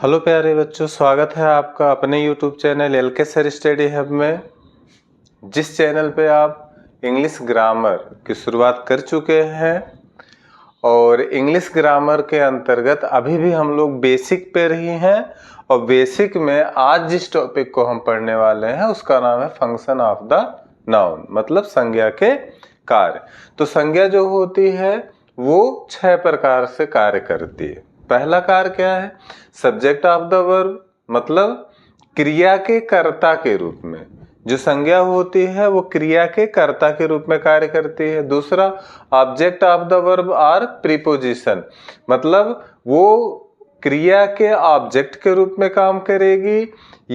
Hello प्यारे बच्चों, स्वागत है आपका अपने YouTube channel LK sir study hub में। जिस चैनल पे आप इंग्लिश ग्रामर की शुरुआत कर चुके हैं और इंग्लिश ग्रामर के अंतर्गत अभी भी हम लोग बेसिक पे रही हैं। और बेसिक में आज जिस टॉपिक को हम पढ़ने वाले हैं उसका नाम है फंक्शन ऑफ द नाउन, मतलब संज्ञा के कार्य। तो संज्ञा जो होती है वो 6 प्रकार से कार्य करती है। पहला कार्य क्या है? सब्जेक्ट ऑफ द वर्ब, मतलब क्रिया के कर्ता के रूप में जो संज्ञा होती है वो क्रिया के कर्ता के रूप में कार्य करती है। दूसरा, ऑब्जेक्ट ऑफ द वर्ब और प्रीपोजिशन, मतलब वो क्रिया के ऑब्जेक्ट के रूप में काम करेगी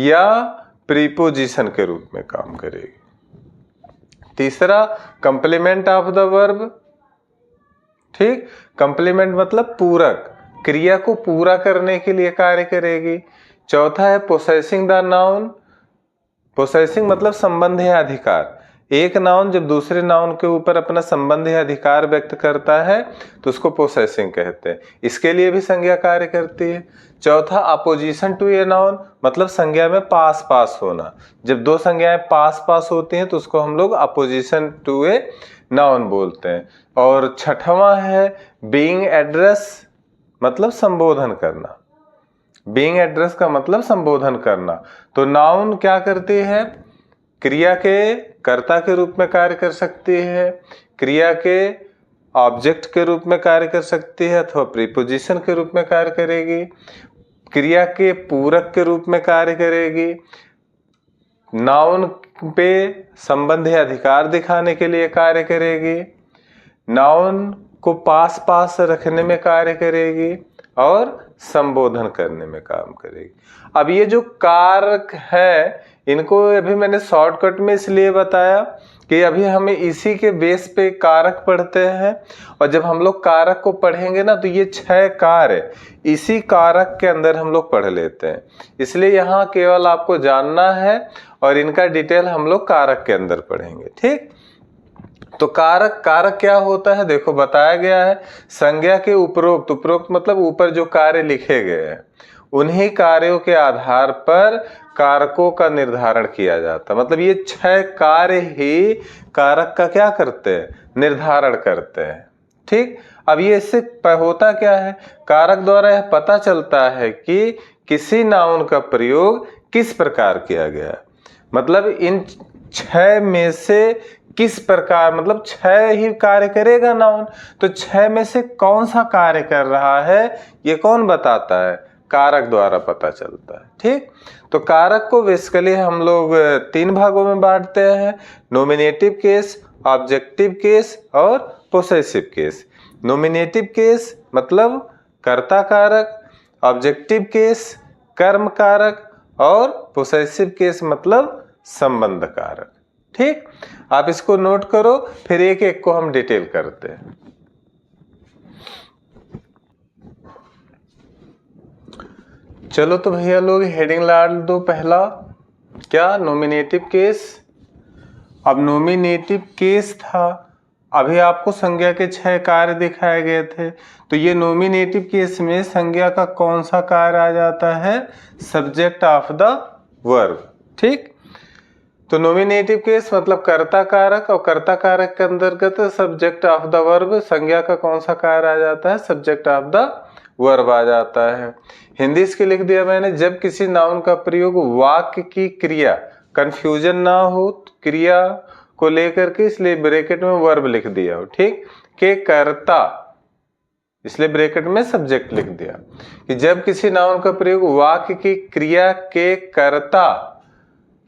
या प्रीपोजिशन के रूप में काम करेगी। तीसरा, कंप्लीमेंट ऑफ द वर्ब, ठीक, कंप्लीमेंट मतलब पूरक, क्रिया को पूरा करने के लिए कार्य करेगी। चौथा है पोसेसिंग द नाउन, पोसेसिंग मतलब संबंध या अधिकार। एक नाउन जब दूसरे नाउन के ऊपर अपना संबंध या अधिकार व्यक्त करता है तो उसको पोसेसिंग कहते हैं। इसके लिए भी संज्ञा कार्य करती है। चौथा, अपोजिशन टू ए नाउन, मतलब संज्ञा में पास पास होना। जब दो संज्ञाएं पास पास होती हैं तो उसको हम लोग अपोजिशन टू ए नाउन बोलते हैं। और छठवां है बीइंग एड्रेस, मतलब संबोधन करना। बीइंग एड्रेस का मतलब संबोधन करना। तो नाउन क्या करती है? क्रिया के कर्ता के रूप में कार्य कर सकती है, क्रिया के ऑब्जेक्ट के रूप में कार्य कर सकती है अथवा प्रीपोजिशन के रूप में कार्य करेगी, क्रिया के पूरक के रूप में कार्य करेगी, नाउन पे संबंध या अधिकार दिखाने के लिए कार्य करेगी, नाउन को पास पास रखने में कार्य करेगी और संबोधन करने में काम करेगी। अब ये जो कारक है इनको अभी मैंने शॉर्टकट में इसलिए बताया कि अभी हमें इसी के बेस पे कारक पढ़ते हैं। और जब हम लोग कारक को पढ़ेंगे ना तो ये 6 कार्य इसी कारक के अंदर हम लोग पढ़ लेते हैं। इसलिए यहाँ केवल आपको जानना है और इनका डिटेल हम लोग कारक के अंदर पढ़ेंगे, ठीक। तो कारक, कारक क्या होता है? देखो बताया गया है संज्ञा के उपरोक्त, उपरोक्त मतलब ऊपर जो कार्य लिखे गए हैं उन्हीं कार्यों के आधार पर कारकों का निर्धारण किया जाता है। मतलब ये 6 कार्य ही कारक का क्या करते हैं? निर्धारण करते हैं, ठीक। अब ये इससे होता क्या है? कारक द्वारा यह पता चलता है कि किसी नाउन का प्रयोग किस प्रकार किया गया है। मतलब इन 6 में से किस प्रकार, मतलब 6 ही कार्य करेगा नाउन, तो 6 में से कौन सा कार्य कर रहा है ये कौन बताता है? कारक द्वारा पता चलता है, ठीक। तो कारक को बेसिकली हम लोग 3 भागों में बांटते हैं, नॉमिनेटिव केस, ऑब्जेक्टिव केस और पोसेसिव केस। नॉमिनेटिव केस मतलब कर्ता कारक, ऑब्जेक्टिव केस कर्म कारक और पोसेसिव केस मतलब संबंध कारक, ठीक। आप इसको नोट करो, फिर एक एक को हम डिटेल करते हैं। चलो तो भैया लोग हेडिंग डाल दो। पहला क्या? Nominative case. अब नॉमिनेटिव केस था, अभी आपको संज्ञा के 6 कार्य दिखाए गए थे, तो ये नॉमिनेटिव केस में संज्ञा का कौन सा कार्य आ जाता है? सब्जेक्ट ऑफ द वर्ब, ठीक। तो नॉमिनेटिव केस मतलब कर्ता कारक, और कर्ता कारक के अंतर्गत सब्जेक्ट ऑफ द वर्ब, संज्ञा का कौन सा कार्य आ जाता है? सब्जेक्ट ऑफ द वर्ब आ जाता है। हिंदी इसके लिख दिया मैंने, जब किसी नाउन का प्रयोग वाक्य की क्रिया, कंफ्यूजन ना हो क्रिया को लेकर के, इसलिए ब्रैकेट में वर्ब लिख दिया हो, ठीक, के कर्ता, इसलिए ब्रैकेट में सब्जेक्ट लिख दिया कि जब किसी नाउन का प्रयोग वाक्य की क्रिया के कर्ता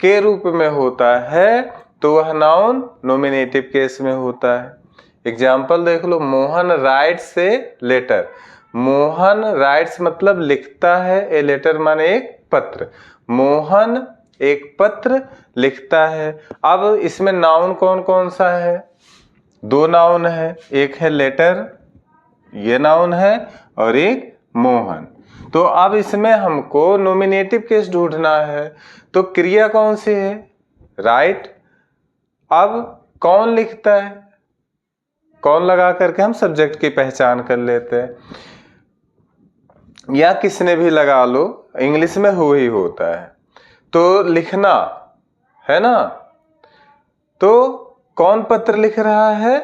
के रूप में होता है तो वह नाउन नॉमिनेटिव केस में होता है। एग्जाम्पल देख लो, Mohan writes a letter. Mohan writes मतलब लिखता है, ए लेटर माने एक पत्र। मोहन एक पत्र लिखता है। अब इसमें नाउन कौन कौन सा है? 2 नाउन है, एक है लेटर, ये नाउन है, और एक मोहन। तो अब इसमें हमको नॉमिनेटिव केस ढूंढना है, तो क्रिया कौन सी है? राइट। अब कौन लिखता है? कौन लगा करके हम सब्जेक्ट की पहचान कर लेते हैं। या किसने भी लगा लो, इंग्लिश में हो ही होता है। तो लिखना है ना, तो कौन पत्र लिख रहा है?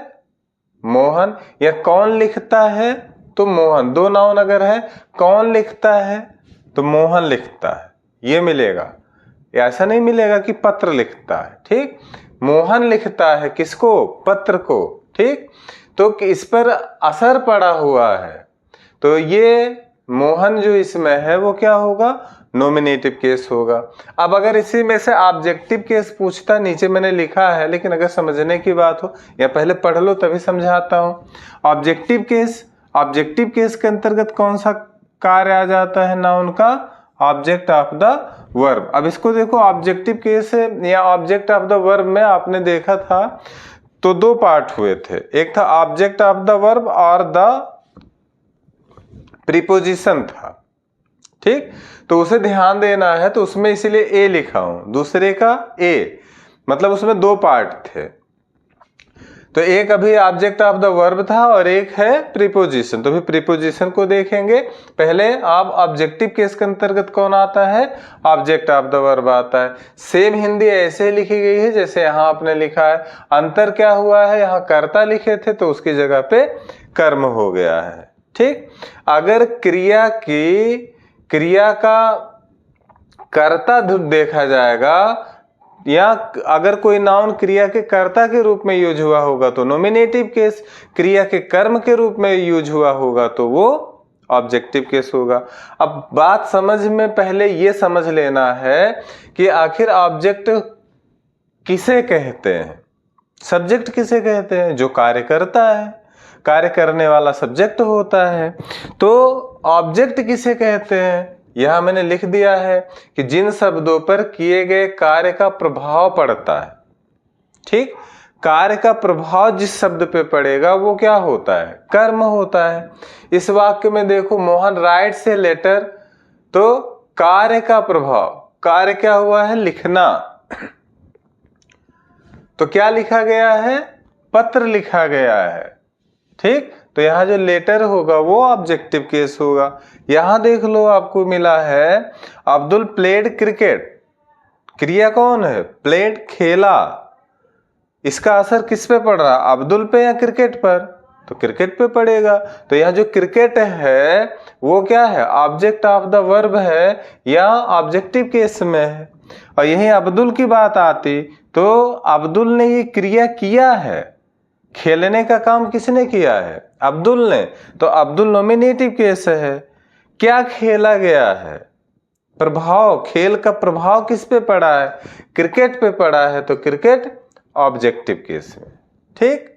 मोहन। या कौन लिखता है? तो मोहन। दो नाउन अगर है, कौन लिखता है तो मोहन लिखता है, ये मिलेगा। ऐसा नहीं मिलेगा कि पत्र लिखता है, ठीक। मोहन लिखता है किसको? पत्र को, ठीक। तो इस पर असर पड़ा हुआ है, तो ये मोहन जो इसमें है वो क्या होगा? नॉमिनेटिव केस होगा। अब अगर इसी में से ऑब्जेक्टिव केस पूछता, नीचे मैंने लिखा है, लेकिन अगर समझने की बात हो या पहले पढ़ लो तभी समझाता हूं। ऑब्जेक्टिव केस, ऑब्जेक्टिव केस के अंतर्गत कौन सा कार्य आ जाता है? नाउन का ऑब्जेक्ट ऑफ द वर्ब। अब इसको देखो, ऑब्जेक्टिव केस या ऑब्जेक्ट ऑफ द वर्ब में आपने देखा था तो दो पार्ट हुए थे, एक था ऑब्जेक्ट ऑफ द वर्ब और द प्रीपोजिशन था, ठीक। तो उसे ध्यान देना है, तो उसमें इसीलिए ए लिखा हूं, दूसरे का ए, मतलब उसमें दो पार्ट थे। तो एक अभी ऑब्जेक्ट ऑफ द वर्ब था और एक है प्रीपोजिशन। तो फिर प्रीपोजिशन को देखेंगे। पहले आप ऑब्जेक्टिव केस के अंतर्गत कौन आता है? ऑब्जेक्ट ऑफ द वर्ब आता है। सेम हिंदी ऐसे लिखी गई है जैसे यहाँ आपने लिखा है। अंतर क्या हुआ है? यहाँ कर्ता लिखे थे तो उसकी जगह पे कर्म हो गया है, ठीक। अगर क्रिया का कर्ता देखा जाएगा या अगर कोई नाउन क्रिया के कर्ता के रूप में यूज हुआ होगा तो नॉमिनेटिव केस, क्रिया के कर्म के रूप में यूज हुआ होगा तो वो ऑब्जेक्टिव केस होगा। अब बात समझ में पहले ये समझ लेना है कि आखिर ऑब्जेक्ट किसे कहते हैं, सब्जेक्ट किसे कहते हैं? जो कार्य करता है, कार्य करने वाला सब्जेक्ट होता है। तो ऑब्जेक्ट किसे कहते हैं? यहां मैंने लिख दिया है कि जिन शब्दों पर किए गए कार्य का प्रभाव पड़ता है, ठीक। कार्य का प्रभाव जिस शब्द पे पड़ेगा वो क्या होता है? कर्म होता है। इस वाक्य में देखो, मोहन राइट्स ए लेटर, तो कार्य का प्रभाव, कार्य क्या हुआ है? लिखना। तो क्या लिखा गया है? पत्र लिखा गया है, ठीक। तो यहां जो लेटर होगा वो ऑब्जेक्टिव केस होगा। यहां देख लो, आपको मिला है अब्दुल प्लेड क्रिकेट। क्रिया कौन है? प्लेड, खेला। इसका असर किस पे पड़ रहा? अब्दुल पे या क्रिकेट पर? तो क्रिकेट पे पड़ेगा। तो यहाँ जो क्रिकेट है वो क्या है? ऑब्जेक्ट ऑफ द वर्ब है या ऑब्जेक्टिव केस में है। और यही अब्दुल की बात आती तो अब्दुल ने ये क्रिया किया है, खेलने का काम किसने किया है? अब्दुल ने। तो अब्दुल नॉमिनेटिव केस है। क्या खेला गया है? प्रभाव, खेल का प्रभाव किस पे पड़ा है? क्रिकेट पे पड़ा है, तो क्रिकेट ऑब्जेक्टिव केस में, ठीक।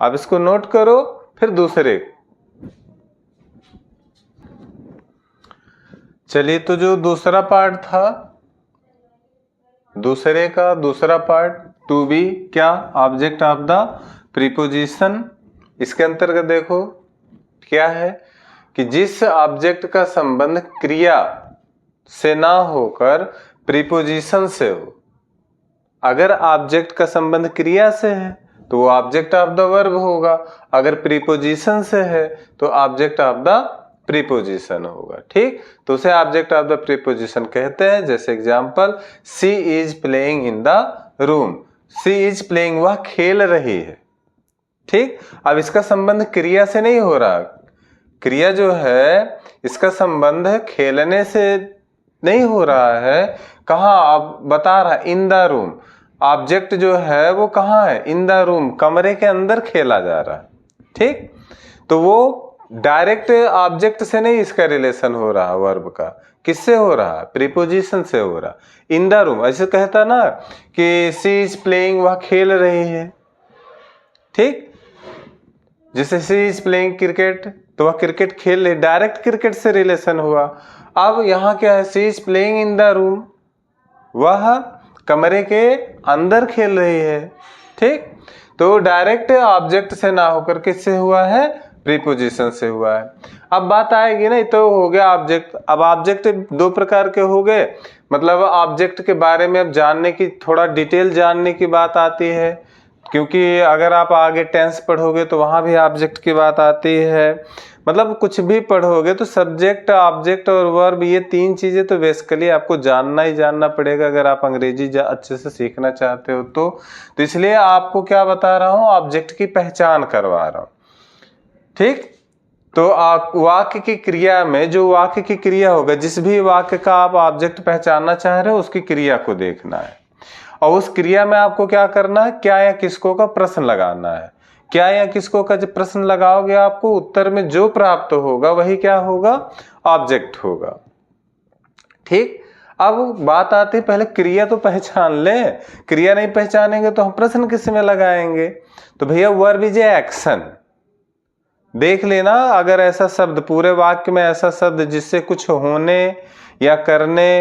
अब इसको नोट करो। फिर दूसरे, चलिए, तो जो दूसरा पार्ट था, दूसरे का दूसरा पार्ट, टू बी, क्या? Object of the preposition. इसके अंतर्गत देखो क्या है कि जिस ऑब्जेक्ट का संबंध क्रिया से ना होकर प्रीपोजिशन से हो। अगर ऑब्जेक्ट का संबंध क्रिया से है तो वो ऑब्जेक्ट ऑफ द वर्ब होगा, अगर प्रीपोजिशन से है तो ऑब्जेक्ट ऑफ द प्रीपोजिशन होगा, ठीक। तो उसे ऑब्जेक्ट ऑफ द प्रीपोजिशन कहते हैं। जैसे example, she is playing in the room. She is playing, वह खेल रही है, ठीक। अब इसका संबंध क्रिया से नहीं हो रहा। क्रिया जो है इसका संबंध खेलने से नहीं हो रहा है। कहाँ? अब बता रहा, इन द रूम। ऑब्जेक्ट जो है वो कहाँ है? इन द रूम, कमरे के अंदर खेला जा रहा है, ठीक। तो वो डायरेक्ट ऑब्जेक्ट से नहीं इसका रिलेशन हो रहा वर्ब का। किससे हो रहा? प्रीपोजिशन से हो रहा। इन द रूम, ऐसे कहता ना कि सी इज प्लेइंग, वह खेल रही है, ठीक। जैसे सी इज प्लेइंग क्रिकेट, तो वह क्रिकेट खेल रही, डायरेक्ट क्रिकेट से रिलेशन हुआ। अब यहाँ क्या है? She is playing in the room, वह कमरे के अंदर खेल रही है, ठीक। तो डायरेक्ट ऑब्जेक्ट से ना होकर किससे हुआ है? प्रीपोजिशन से हुआ है। अब बात आएगी ना, तो हो गया ऑब्जेक्ट। अब ऑब्जेक्ट दो प्रकार के हो गए, मतलब ऑब्जेक्ट के बारे में अब जानने की, थोड़ा डिटेल जानने की बात आती है, क्योंकि अगर आप आगे टेंस पढ़ोगे तो वहां भी ऑब्जेक्ट की बात आती है। मतलब कुछ भी पढ़ोगे तो सब्जेक्ट, ऑब्जेक्ट और वर्ब, ये तीन चीजें तो बेसिकली आपको जानना ही जानना पड़ेगा अगर आप अंग्रेजी अच्छे से सीखना चाहते हो तो इसलिए आपको क्या बता रहा हूँ, ऑब्जेक्ट की पहचान करवा रहा हूँ। ठीक, तो वाक्य की क्रिया में जो वाक्य की क्रिया होगा, जिस भी वाक्य का आप ऑब्जेक्ट पहचानना चाह रहे हो उसकी क्रिया को देखना है, और उस क्रिया में आपको क्या करना है, क्या या किसको का प्रश्न लगाना है। क्या या किसको का जब प्रश्न लगाओगे आपको उत्तर में जो प्राप्त होगा वही क्या होगा, ऑब्जेक्ट होगा। ठीक, अब बात आती है, पहले क्रिया तो पहचान ले, क्रिया नहीं पहचानेंगे तो हम प्रश्न किस में लगाएंगे। तो भैया वर्ब इज ए एक्शन, देख लेना अगर ऐसा शब्द पूरे वाक्य में ऐसा शब्द जिससे कुछ होने या करने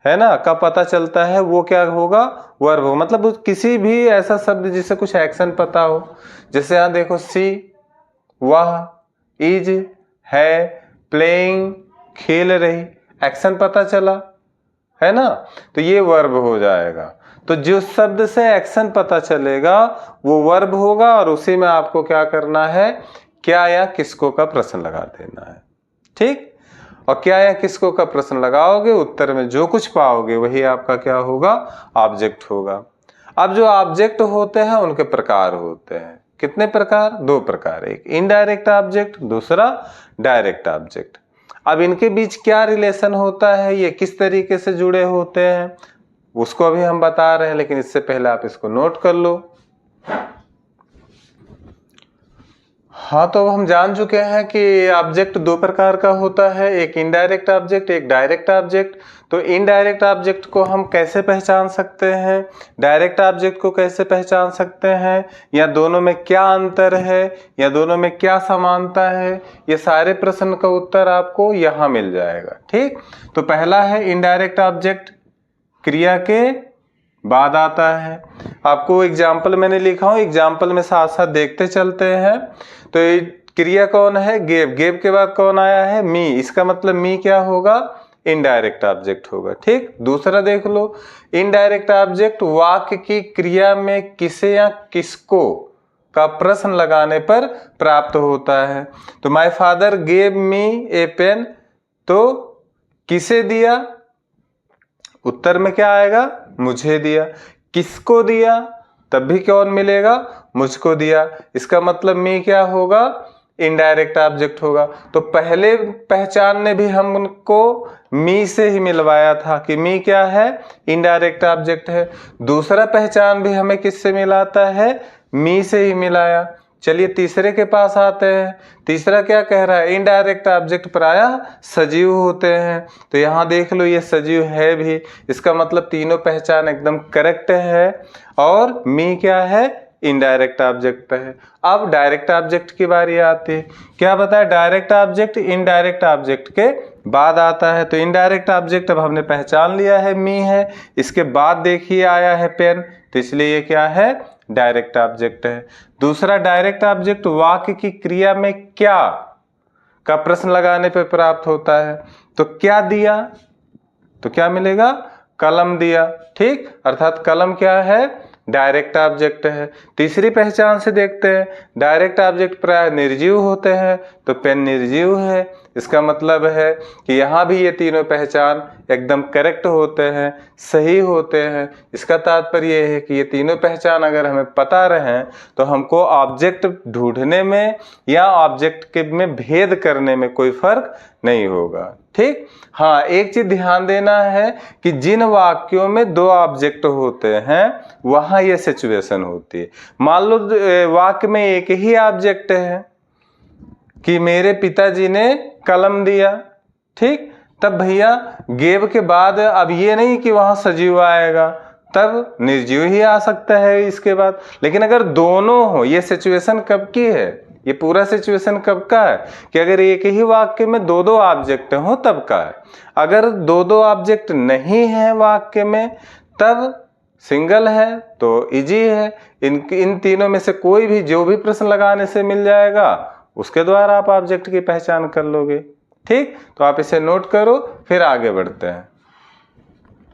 है ना का पता चलता है, वो क्या होगा, वर्ब हो। मतलब किसी भी ऐसा शब्द जिससे कुछ एक्शन पता हो, जैसे यहां देखो सी, वह, इज, है, प्लेइंग, खेल रही, एक्शन पता चला है ना, तो ये वर्ब हो जाएगा। तो जिस शब्द से एक्शन पता चलेगा वो वर्ब होगा, और उसी में आपको क्या करना है, क्या या किसको का प्रश्न लगा देना है। ठीक, और क्या या किसको का प्रश्न लगाओगे, उत्तर में जो कुछ पाओगे वही आपका क्या होगा, ऑब्जेक्ट होगा। अब जो ऑब्जेक्ट होते हैं उनके प्रकार होते हैं, कितने प्रकार, दो प्रकार, एक इनडायरेक्ट ऑब्जेक्ट, दूसरा डायरेक्ट ऑब्जेक्ट। अब इनके बीच क्या रिलेशन होता है, ये किस तरीके से जुड़े होते हैं उसको अभी हम बता रहे हैं, लेकिन इससे पहले आप इसको नोट कर लो। हाँ, तो हम जान चुके हैं कि ऑब्जेक्ट दो प्रकार का होता है, एक इनडायरेक्ट ऑब्जेक्ट, एक डायरेक्ट ऑब्जेक्ट। तो इनडायरेक्ट ऑब्जेक्ट को हम कैसे पहचान सकते हैं, डायरेक्ट ऑब्जेक्ट को कैसे पहचान सकते हैं, या दोनों में क्या अंतर है, या दोनों में क्या समानता है, ये सारे प्रश्न का उत्तर आपको यहाँ मिल जाएगा। ठीक, तो पहला है इनडायरेक्ट ऑब्जेक्ट, क्रिया के बाद आता है। आपको एग्जाम्पल मैंने लिखा हूं, एग्जाम्पल में साथ साथ देखते चलते हैं। तो क्रिया कौन है, गेव, गेव के बाद कौन आया है, मी, इसका मतलब मी क्या होगा, इनडायरेक्ट ऑब्जेक्ट होगा। ठीक, दूसरा देख लो, इनडायरेक्ट ऑब्जेक्ट वाक्य की क्रिया में किसे या किसको का प्रश्न लगाने पर प्राप्त होता है। तो my father gave me a pen, तो किसे दिया, उत्तर में क्या आएगा, मुझे दिया। किसको दिया, तब भी कौन मिलेगा, मुझको दिया। इसका मतलब मी क्या होगा, इनडायरेक्ट ऑब्जेक्ट होगा। तो पहले पहचान ने भी हम उनको मी से ही मिलवाया था कि मी क्या है, इनडायरेक्ट ऑब्जेक्ट है। दूसरा पहचान भी हमें किससे मिलाता है, मी से ही मिलाया। चलिए तीसरे के पास आते हैं। तीसरा क्या कह रहा है, इनडायरेक्ट ऑब्जेक्ट प्रायः सजीव होते हैं। तो यहाँ देख लो ये सजीव है भी, इसका मतलब तीनों पहचान एकदम करेक्ट है। और मी क्या है, इनडायरेक्ट ऑब्जेक्ट है। अब डायरेक्ट ऑब्जेक्ट की बारी आती है। क्या बताया, डायरेक्ट ऑब्जेक्ट इनडायरेक्ट ऑब्जेक्ट के बाद आता है। तो इनडायरेक्ट ऑब्जेक्ट अब हमने पहचान लिया है, मी है। इसके बाद देखिए आया है पेन, तो इसलिए ये क्या है, डायरेक्ट ऑब्जेक्ट है। दूसरा डायरेक्ट ऑब्जेक्ट वाक्य की क्रिया में क्या का प्रश्न लगाने पर प्राप्त होता है। तो क्या दिया, तो क्या मिलेगा, कलम दिया। ठीक, अर्थात कलम क्या है, डायरेक्ट ऑब्जेक्ट है। तीसरी पहचान से देखते हैं, डायरेक्ट ऑब्जेक्ट प्राय निर्जीव होते हैं, तो पेन निर्जीव है। इसका मतलब है कि यहाँ भी ये तीनों पहचान एकदम करेक्ट होते हैं, सही होते हैं। इसका तात्पर्य ये है कि ये तीनों पहचान अगर हमें पता रहे तो हमको ऑब्जेक्ट ढूंढने में या ऑब्जेक्ट के में भेद करने में कोई फर्क नहीं होगा। ठीक, हाँ, एक चीज ध्यान देना है कि जिन वाक्यों में दो ऑब्जेक्ट होते हैं वहां ये सिचुएशन होती है। मान लो वाक्य में एक ही ऑब्जेक्ट है कि मेरे पिताजी ने कलम दिया, ठीक, तब भैया गेव के बाद अब ये नहीं कि वहां सजीव आएगा, तब निर्जीव ही आ सकता है इसके बाद। लेकिन अगर दोनों हो, ये सिचुएशन कब की है, ये पूरा सिचुएशन कब का है कि अगर एक ही वाक्य में दो दो ऑब्जेक्ट हो तब का है। अगर दो दो ऑब्जेक्ट नहीं है वाक्य में तब सिंगल है तो इजी है। इन तीनों में से कोई भी जो भी प्रश्न लगाने से मिल जाएगा उसके द्वारा आप ऑब्जेक्ट की पहचान कर लोगे। ठीक, तो आप इसे नोट करो, फिर आगे बढ़ते हैं।